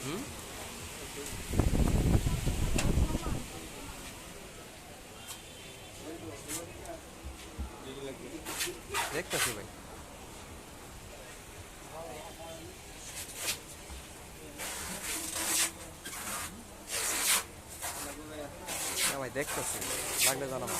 হুম, দেখতেছি ভাই। না ভাই দেখতেছি, লাগলে জানাবো।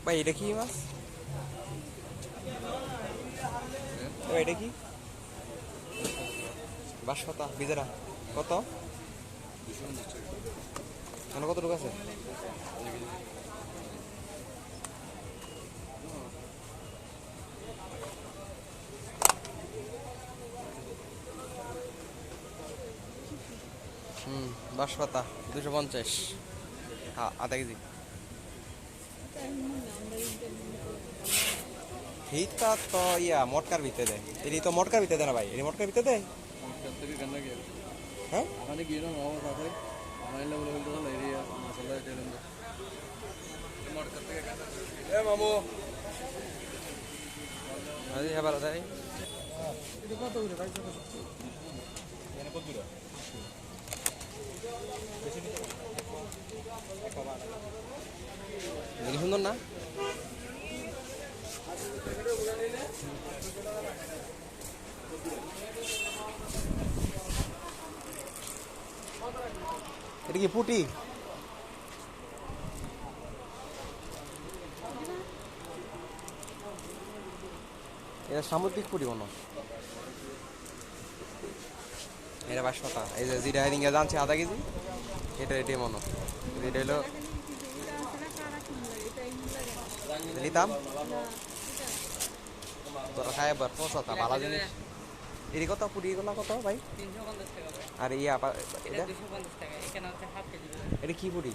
ভাই এটা কি মাছ? এটা কি বাঁশপাতা বিজেরা? কত মানে কতটুকু আছে? বাঁশপাতা 250, হ্যাঁ আধা কেজি। হিটটা তো মটকার ভিতরে দেয়, এটি তো মটকার ভিতরে দেয় না ভাই, এটি মটকার ভিতরে দেয়। হ্যাঁ মামু এবার দেয় দেখি সুন্দর না? এটা কি পুটি? এটা সামুদ্রিক পুটি মনে হয়। এটা বাঁশপাতা, এই যে যেটা এদিকে জানছি আধা কেজি, এটা এটাই মনে হয়। এটা হলো নিতাম, তোরা খাই একবার পচা ভালো জিনিস। এটি কত পুটি গুলো কত ভাই? 350 টাকা ভাই। আর এটা 250 টাকা। এখানে হচ্ছে হাফ কেজি। এটা কি পুটি?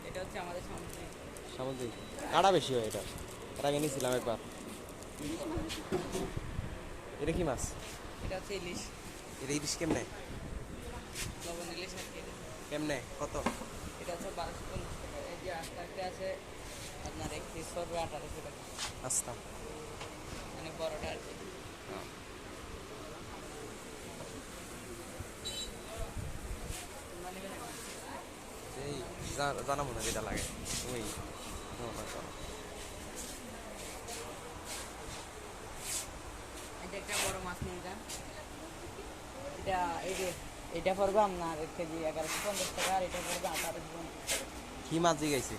এটা হচ্ছে আমাদের সামুদ্রিক। সামুদ্রিক কাঁটা বেশি হয় এটা, এর আগে নিয়েছিলাম একবার। এটা কি মাছ? এটা হচ্ছে ইলিশ। এটা ইলিশ কেমনে? লবণ ইলিশ আর কি। কেমনে কত? এটা হচ্ছে 1250 টাকা। এই যে আস্তে আস্তে আছে আপনার 3118 টাকা। আস্তা মানে বড়টা আর কি। এই জানাবো না যেটা লাগে তুমি এটা একটা বড় মাছ নিয়ে যান। এটা এই যে এটা পড়বে আপনার 1 কেজি 1150 টাকা, আর এটা পড়বে 1850 টাকা। কি মাছ জিগাইছে?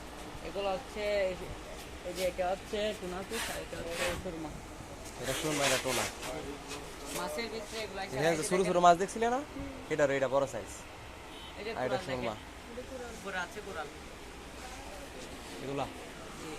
এগুলো হচ্ছে এই যে এটা হচ্ছে টুনা ফিশ, আর এটা হচ্ছে সুরমা। এটা সুরমা, এটা টোনা। মাছের ভিতরে এগুলো এখানে যে ছোট ছোট মাছ দেখছিলে না, এটা বড় সাইজ। এই যে আর এটা সুরমা, কোরাল আছে, কোরাল এগুলা জি।